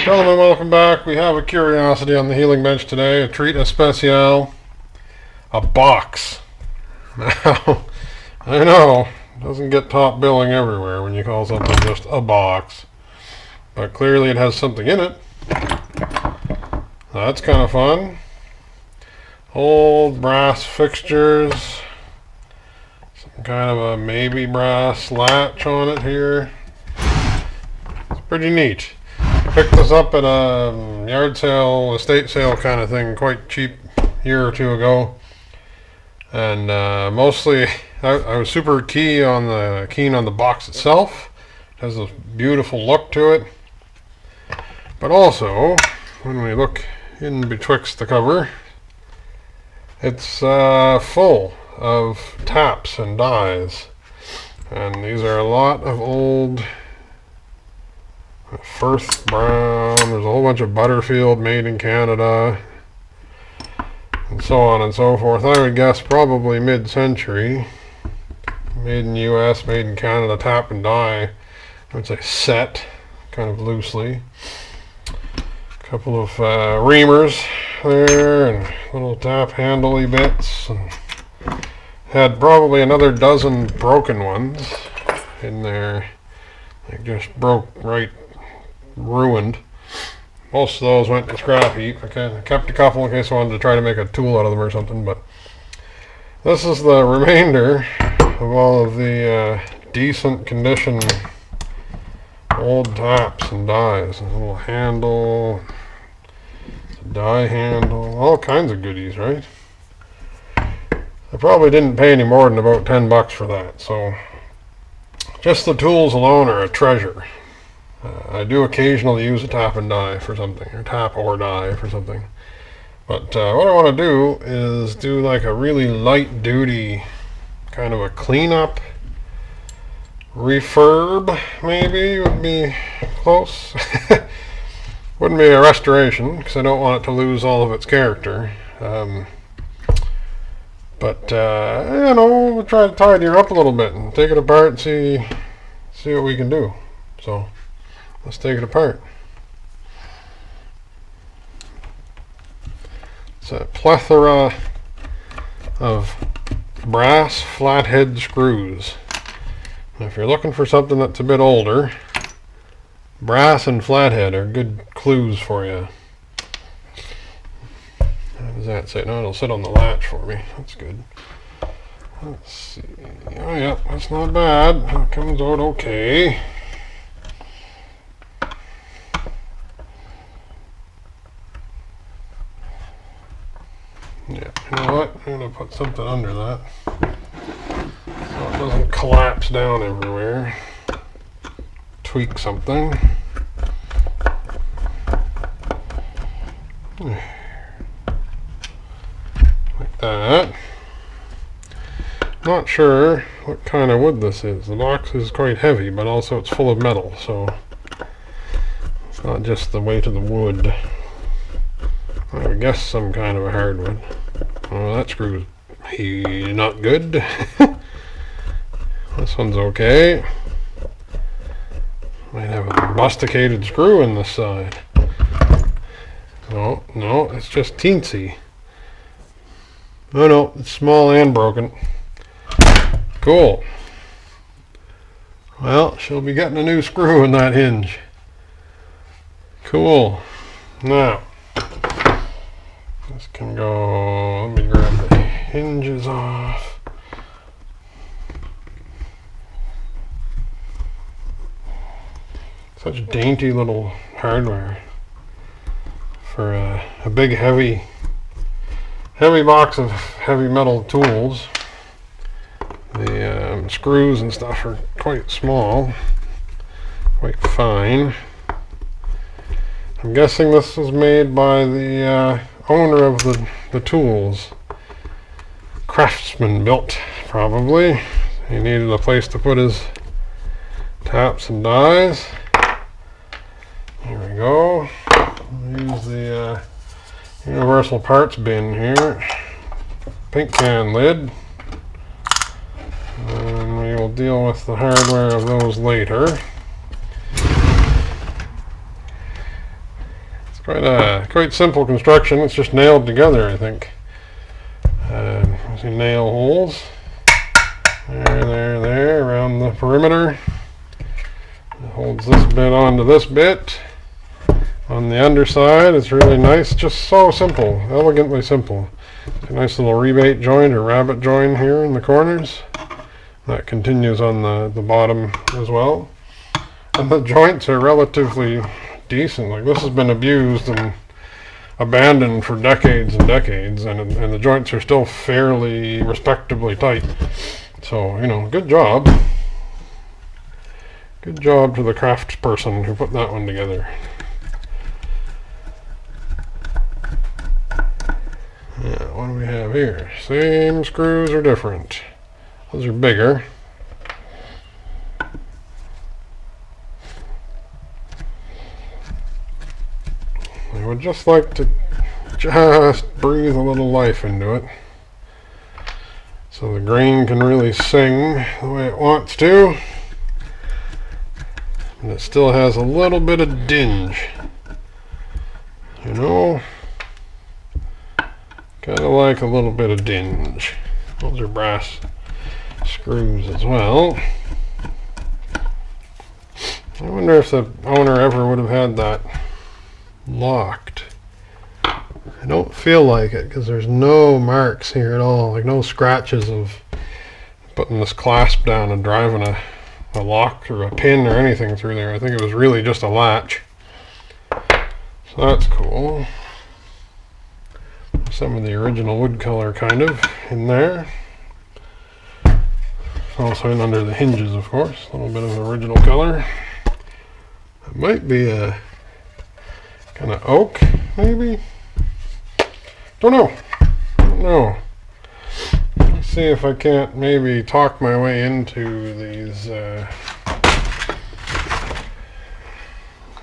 Gentlemen, welcome back. We have a curiosity on the healing bench today, a treat especial, a box. Now, I know, it doesn't get top billing everywhere when you call something just a box, but clearly it has something in it. That's kind of fun. Old brass fixtures, some kind of a maybe brass latch on it here. It's pretty neat. Picked this up at a yard sale, estate sale kind of thing, quite cheap, a year or two ago. And mostly, I was super keen on the box itself. It has this beautiful look to it. But also, when we look in betwixt the cover, it's full of taps and dies. And these are a lot of old Firth Brown, there's a whole bunch of Butterfield made in Canada, and so on and so forth. I would guess probably mid-century. Made in US, made in Canada, tap and die. I would say set, kind of loosely. A couple of reamers there, and little tap handle-y bits. And had probably another dozen broken ones in there. They just broke right. Ruined. Most of those went to scrap heap. I kept a couple in case I wanted to try to make a tool out of them or something, but this is the remainder of all of the decent condition old taps and dies. A little handle, a die handle, all kinds of goodies, right? I probably didn't pay any more than about $10 for that, so just the tools alone are a treasure. I do occasionally use a tap and die for something, or tap or die for something. But what I want to do is do like a really light duty kind of a cleanup, refurb maybe would be close. Wouldn't be a restoration because I don't want it to lose all of its character. But you know, we'll try to tidy her up a little bit and take it apart and see what we can do. So let's take it apart. It's a plethora of brass flathead screws. Now, if you're looking for something that's a bit older, brass and flathead are good clues for you. How does that sit? No, it'll sit on the latch for me. That's good. Let's see. Oh yeah, that's not bad. That comes out okay. Yeah, you know what? I'm going to put something under that so it doesn't collapse down everywhere. Tweak something. Like that. Not sure what kind of wood this is. The box is quite heavy, but also it's full of metal, so it's not just the weight of the wood. I would guess some kind of a hardwood. Oh, that screw's not good. This one's okay. Might have a busticated screw in this side. No, it's just teensy. Oh no, it's small and broken. Cool. Well, she'll be getting a new screw in that hinge. Cool. Now, this can go, let me grab the hinges off. Such dainty little hardware for a big heavy box of heavy metal tools. The screws and stuff are quite small, quite fine. I'm guessing this was made by the owner of the tools. Craftsman built, probably. He needed a place to put his taps and dies. Here we go. We'll use the universal parts bin here. Paint can lid. And we will we'll deal with the hardware of those later. It's quite simple construction. It's just nailed together, I think. See nail holes. There, around the perimeter. It holds this bit onto this bit. On the underside, it's really nice. Just so simple, elegantly simple. A nice little rebate joint or rabbet joint here in the corners. That continues on the bottom as well. And the joints are relatively decent. Like, this has been abused and abandoned for decades and decades, and the joints are still fairly respectably tight. So, you know, good job. Good job to the craft person who put that one together. Yeah, what do we have here? Same screws or different? Those are bigger. I would just like to just breathe a little life into it, so the grain can really sing the way it wants to. And it still has a little bit of dinge. You know? Kind of like a little bit of dinge. Those are brass screws as well. I wonder if the owner ever would have had that locked. I don't feel like it, because there's no marks here at all, like no scratches of putting this clasp down and driving a lock or a pin or anything through there. I think it was really just a latch. So that's cool. Some of the original wood color kind of in there. Also in under the hinges, of course. A little bit of original color. It might be a kind of oak, maybe? Don't know. Don't know. Let's see if I can't maybe talk my way into these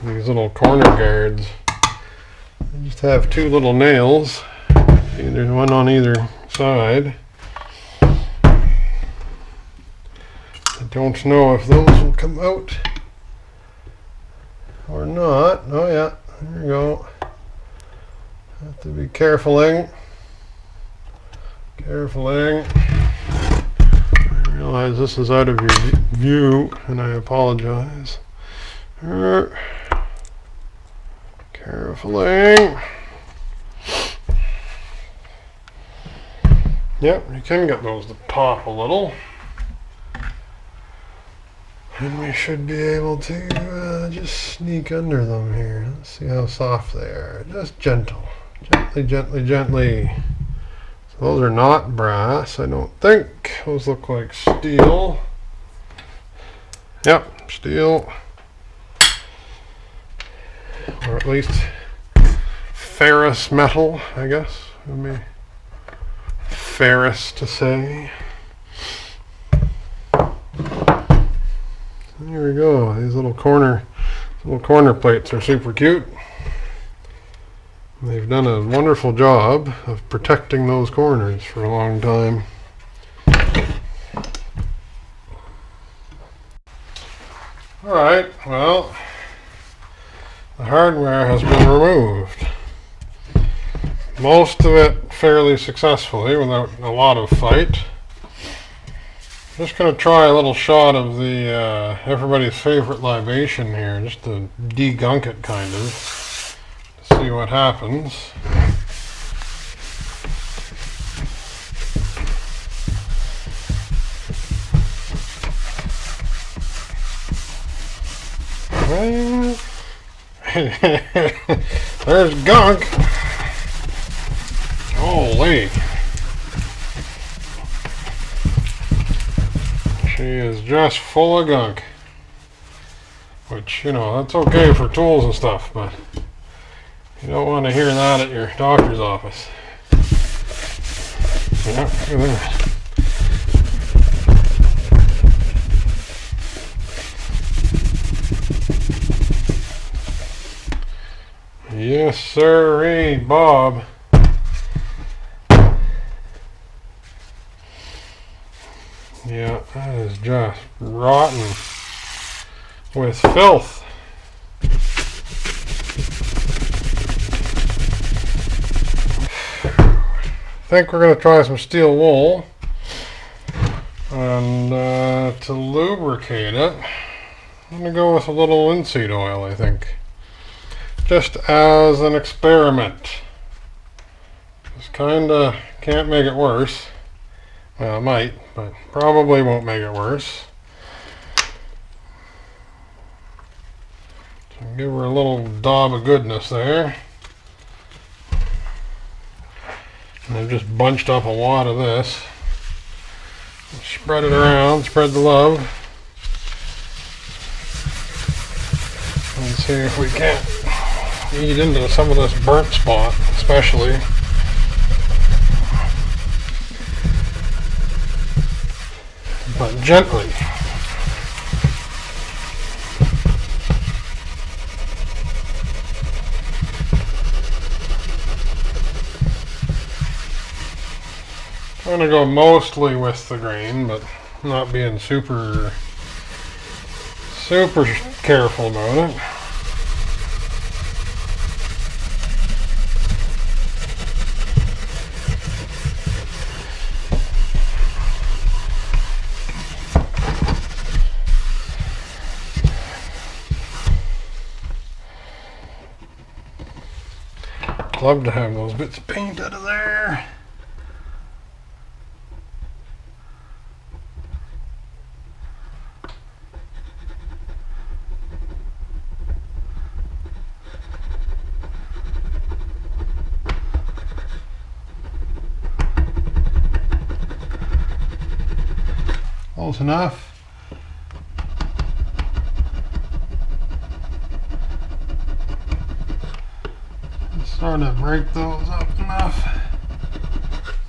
little corner guards. I just have two little nails, either one on either side. I don't know if those will come out or not. Oh yeah, there you go. Have to be carefuling. Carefuling. I realize this is out of your view, and I apologize. Carefuling. Yep, you can get those to pop a little. And we should be able to just sneak under them here. Let's see how soft they are. Just gentle. Gently, gently, gently. So those are not brass, I don't think. Those look like steel. Yep, steel. Or at least ferrous metal, I guess would be ferrous to say. Here we go. These little corner plates are super cute. They've done a wonderful job of protecting those corners for a long time. Alright, well, the hardware has been removed. Most of it fairly successfully without a lot of fight. Just going to try a little shot of the everybody's favorite libation here, just to degunk it kind of. See what happens. There's gunk. Holy. She is just full of gunk. Which, you know, that's okay for tools and stuff, but you don't want to hear that at your doctor's office. Yeah, look at that. Yes, sirree, Bob. Yeah, that is just rotten with filth. I think we're going to try some steel wool, and to lubricate it, I'm going to go with a little linseed oil, I think, just as an experiment. Just kind of can't make it worse. Well, it might, but probably won't make it worse. So give her a little daub of goodness there. And I've just bunched up a wad of this. Spread it around, spread the love. And see if we can't eat into some of this burnt spot, especially. But gently. I'm going to go mostly with the grain, but not being super careful about it. Love to have those bits of paint out of there. Close enough. Sort of break those up enough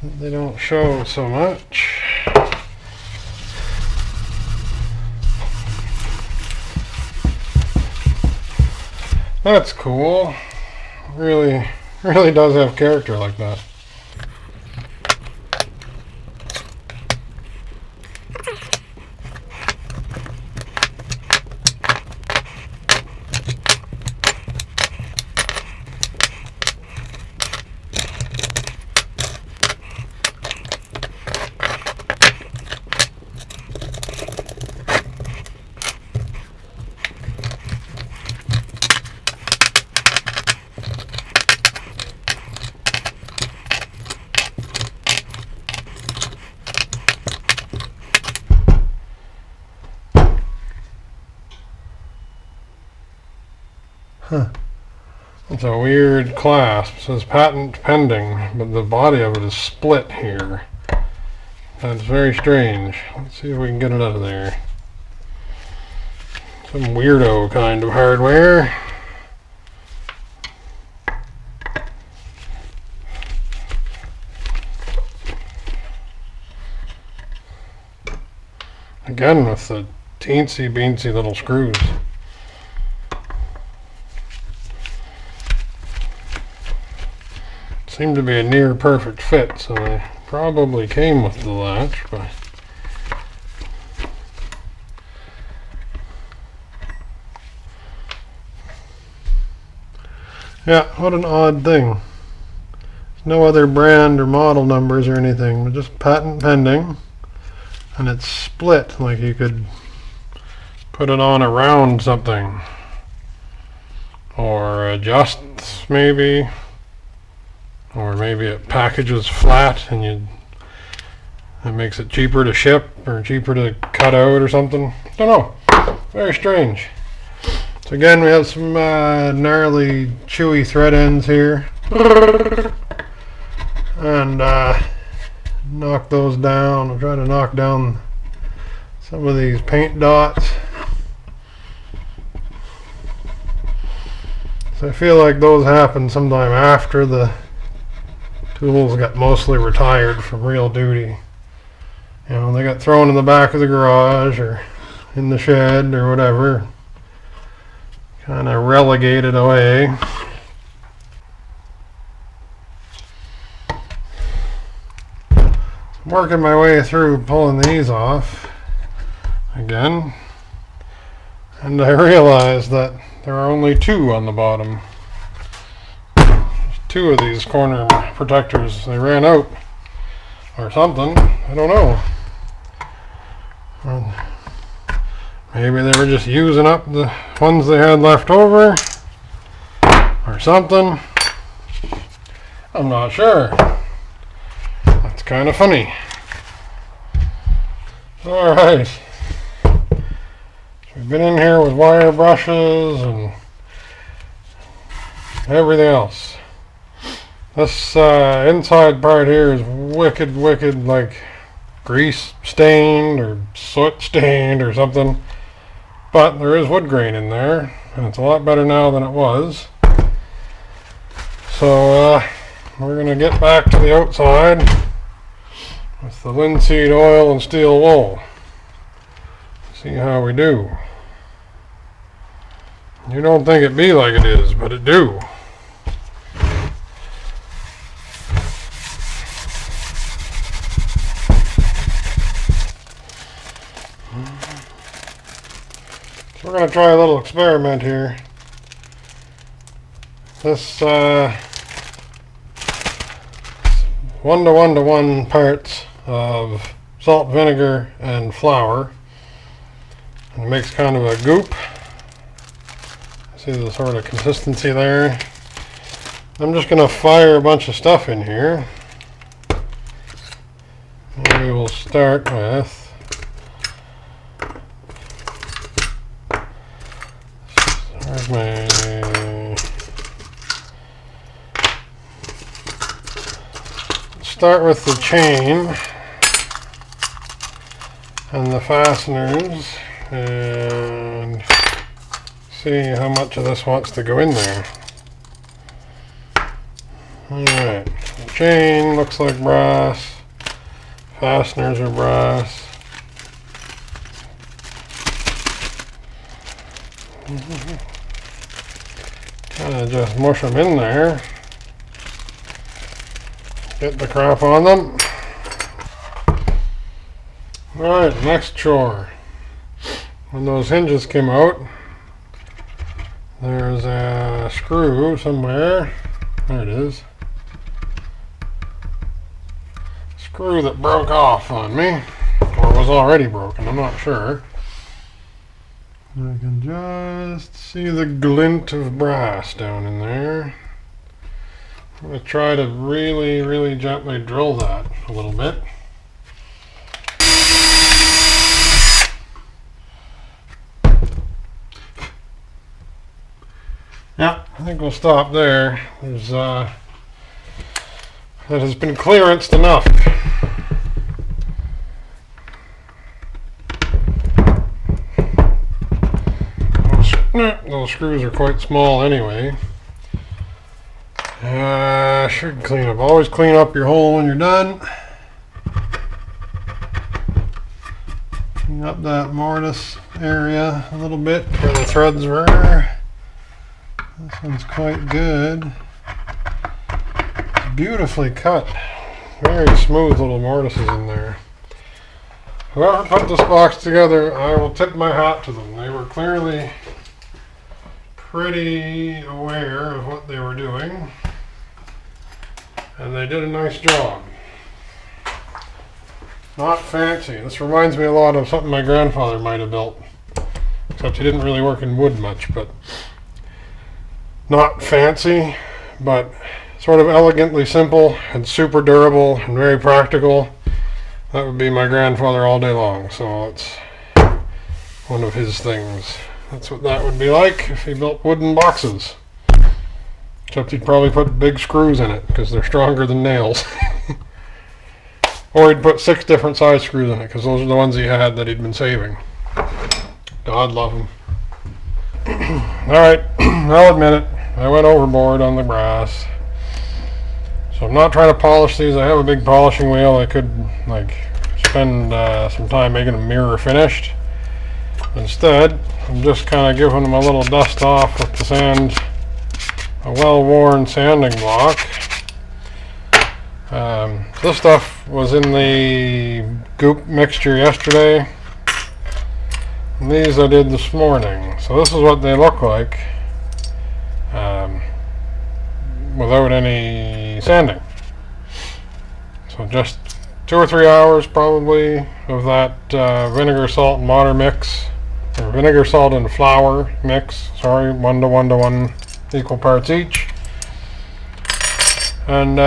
that they don't show so much. That's cool. Really does have character like that. Huh. It's a weird clasp. It says patent pending, but the body of it is split here. That's very strange. Let's see if we can get it out of there. Some weirdo kind of hardware. Again with the teensy beansy little screws. Seemed to be a near perfect fit, so they probably came with the latch, but yeah, what an odd thing. There's no other brand or model numbers or anything, but just patent pending, and it's split, like you could put it on around something or adjust maybe. Or maybe it packages flat and it makes it cheaper to ship or cheaper to cut out or something. Don't know. Very strange. So again, we have some gnarly, chewy thread ends here. And knock those down. I'll try to knock down some of these paint dots. So I feel like those happen sometime after the tools got mostly retired from real duty. You know, they got thrown in the back of the garage or in the shed or whatever. Kind of relegated away. So Working my way through pulling these off again, and I realized that there are only two on the bottom. Two of these corner protectors. They ran out or something. I don't know. Maybe they were just using up the ones they had left over or something. I'm not sure. That's kind of funny. Alright. So we've been in here with wire brushes and everything else. This inside part here is wicked, like grease stained or soot stained or something. But there is wood grain in there, and it's a lot better now than it was. So we're going to get back to the outside with the linseed oil and steel wool. See how we do. You don't think it be like it is, but it do. So we're going to try a little experiment here. This 1:1:1 parts of salt, vinegar, and flour. And it makes kind of a goop. See the sort of consistency there. I'm just going to fire a bunch of stuff in here. Maybe we'll start with start with the chain and the fasteners and see how much of this wants to go in there. Alright, the chain looks like brass, fasteners are brass. Kind of just mush them in there. Get the crap on them. Alright, next chore. When those hinges came out, there's a screw somewhere. There it is. Screw that broke off on me, or was already broken, I'm not sure. I can just see the glint of brass down in there. I'm going to try to really gently drill that a little bit. Yeah, I think we'll stop there. There's that has been clearanced enough. Those screws are quite small anyway. Should clean up. Always clean up your hole when you're done. Clean up that mortise area a little bit where the threads were. This one's quite good. It's beautifully cut. Very smooth little mortises in there. Whoever put this box together, I will tip my hat to them. They were clearly pretty aware of what they were doing, and they did a nice job. Not fancy. This reminds me a lot of something my grandfather might have built, except he didn't really work in wood much. But not fancy, but sort of elegantly simple and super durable and very practical. That would be my grandfather all day long, so it's one of his things. That's what that would be like if he built wooden boxes. Except he'd probably put big screws in it because they're stronger than nails. Or he'd put 6 different size screws in it because those are the ones he had that he'd been saving. God love him. Alright, I'll admit it. I went overboard on the brass. So I'm not trying to polish these. I have a big polishing wheel. I could like spend some time making them mirror finished. Instead, I'm just kind of giving them a little dust off with the sand, a well-worn sanding block. This stuff was in the goop mixture yesterday, and these I did this morning. So this is what they look like without any sanding. So just 2 or 3 hours probably of that vinegar, salt, and water mix, or vinegar, salt, and flour mix. Sorry, 1 to 1 to 1 equal parts each. And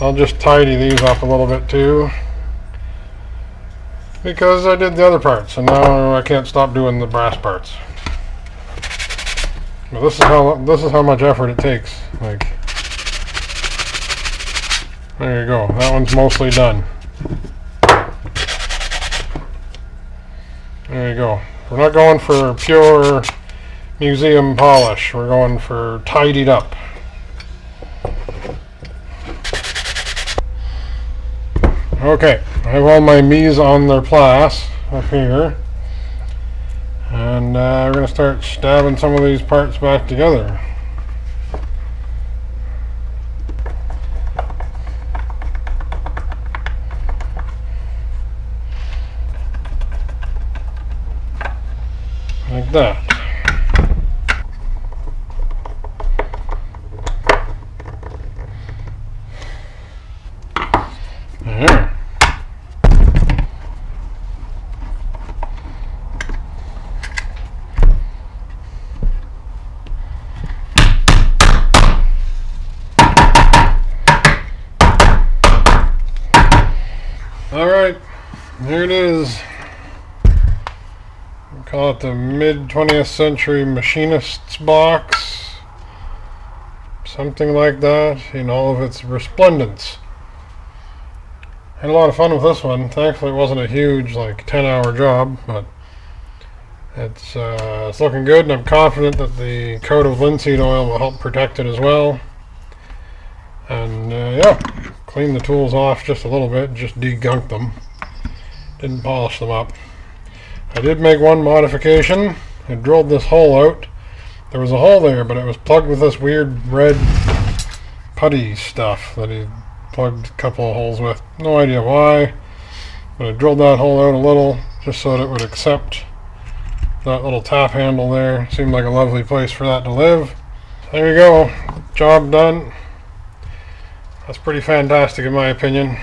I'll just tidy these up a little bit too, because I did the other parts, and now I can't stop doing the brass parts. But this is how much effort it takes. Like, there you go. That one's mostly done. There you go. We're not going for pure museum polish. We're going for tidied up. Okay, I have all my mise en their place up here, and we're going to start stabbing some of these parts back together. Like that. There. Alright, here it is. We call it the mid-20th century machinist's box. Something like that, in all of its resplendence. Had a lot of fun with this one. Thankfully it wasn't a huge, like, 10-hour job, but it's looking good, and I'm confident that the coat of linseed oil will help protect it as well. And yeah, clean the tools off just a little bit, just degunked them. Didn't polish them up. I did make one modification. I drilled this hole out. There was a hole there, but it was plugged with this weird red putty stuff that he plugged a couple of holes with. No idea why, but I drilled that hole out a little just so that it would accept that little tap handle there. Seemed like a lovely place for that to live. There you go. Job done. That's pretty fantastic in my opinion.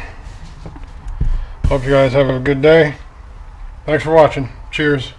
Hope you guys have a good day. Thanks for watching. Cheers.